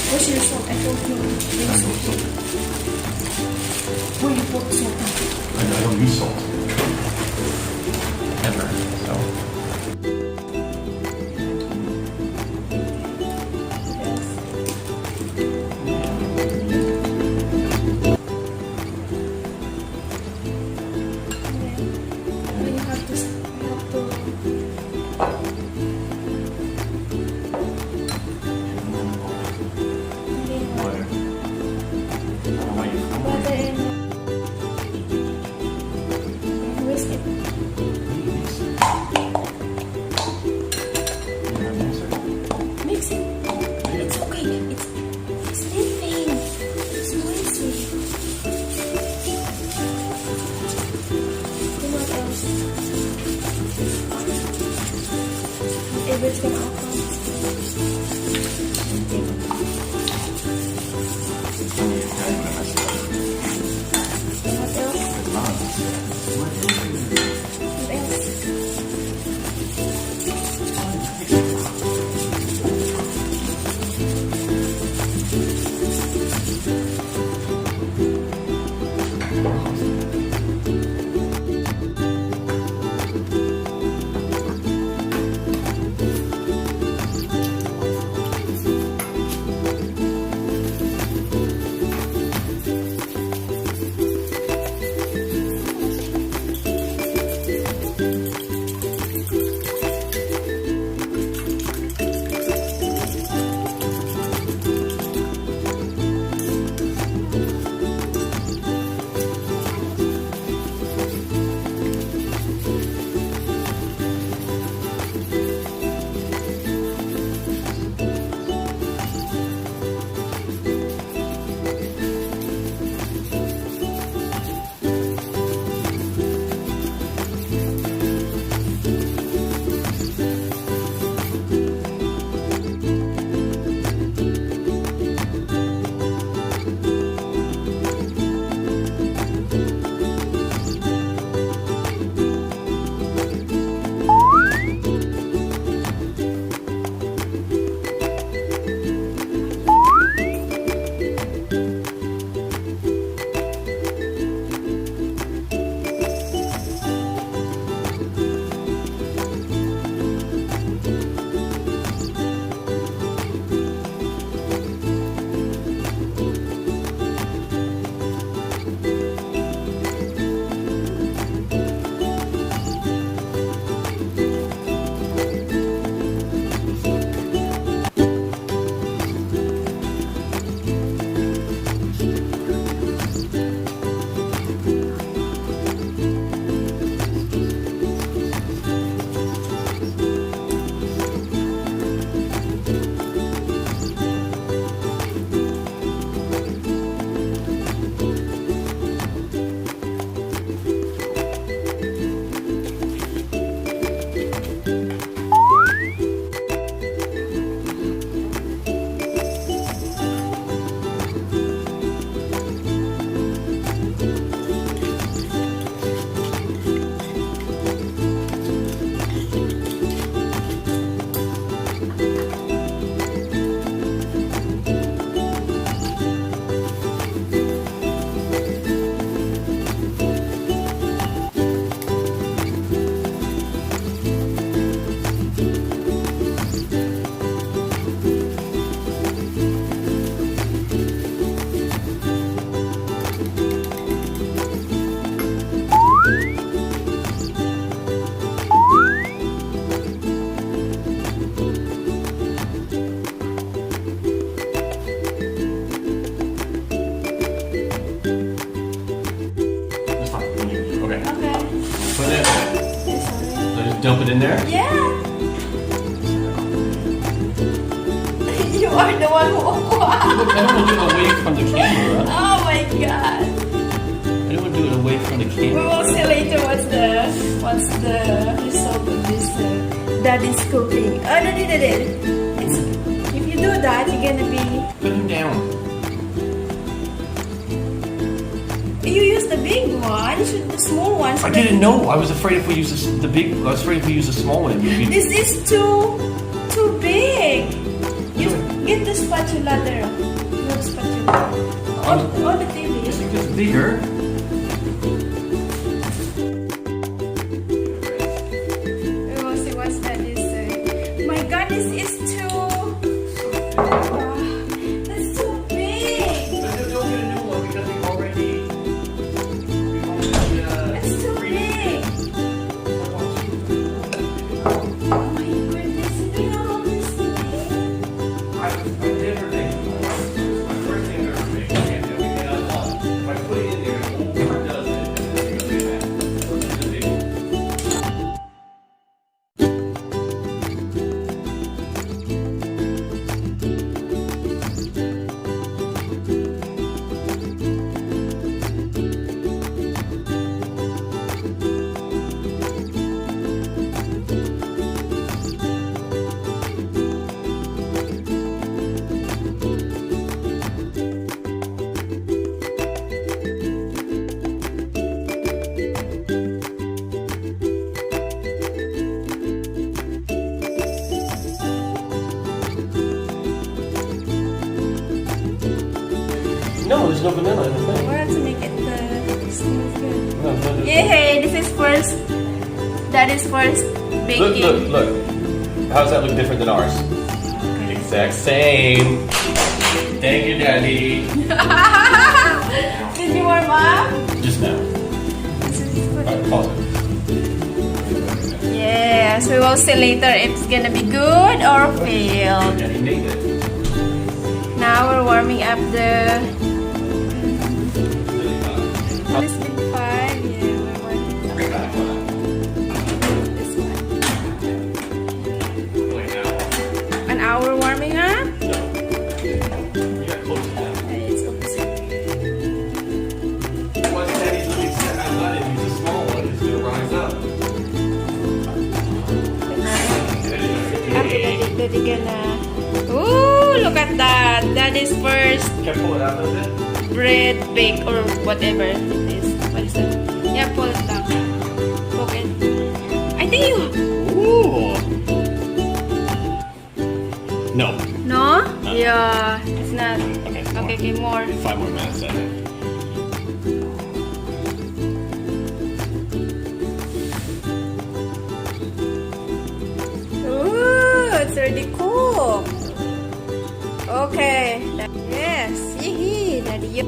Where's your salt? I don't know. Where's your salt? Where you put salt? I don't use salt. Ever. So. It's gonna all come. Dump it in there? Yeah. You are the one who. I don't want to do it away from the camera. Oh my god. I don't want to do it away from the We camera. will see later what's the result of this daddy's cooking. Oh, no. It's, if you do that, you're gonna be. Put him down. You use the big one. You should the small one. I didn't know. I was afraid if we use the big. I was afraid if we use the small one. This is too big. spatula there. You have spatula. On the TV. I think it's bigger. We will see what's that is. My God, this is too. That's too big. But don't get a new one because we already. It's too big. Oh my goodness, do you know how this is big? I never think. My first thing I ever think. I can't do it out loud. If I put it in there, it overdoes it. And then it's gonna be bad. No, there's no vanilla in the thing. We have to make it smooth good. No, no, no. Yay! This is first. That is first baking. Look. How does that look different than ours? Okay. Exact same. Thank you, Daddy. Did you warm up? Just now. This is good. Alright, pause it. Yes, we will see later if it's gonna be good or fail. Daddy made it. Now we're warming up the. It's been fine. Yeah, we're warming up this one. An hour warming up? No. You got close to that. Yeah, it's okay. Once Daddy's looking set, I'm not in. Use a small one. It's gonna rise up. After daddy gonna. Ooh, look at that. That is first Can I pull it out a little bit? bread bake or whatever it is. What is that? Yeah, pull it down. Poke it. I think you. Ooh. No. No? Yeah, it's not. Okay. Okay, more. 5 more minutes, I think. Ooh, it's already cooked. Okay. Yes. Yee, daddy. Yeah,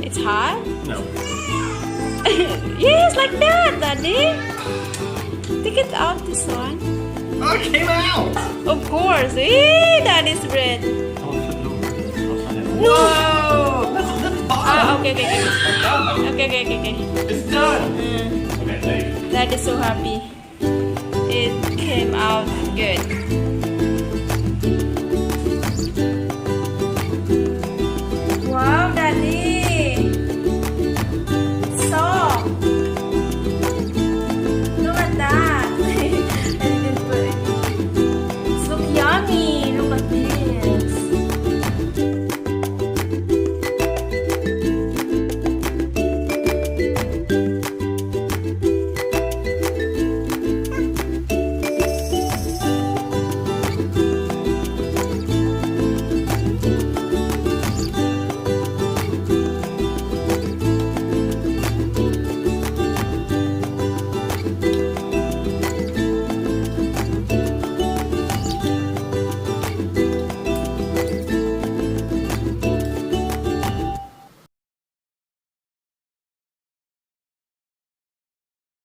it's hot. No. Yes, like that, daddy. Take it out, this one. Oh, it came out! Of course. Daddy's bread. No! Okay. Okay. It's done! Mm. Okay, thank you. Dad is so happy. It came out good.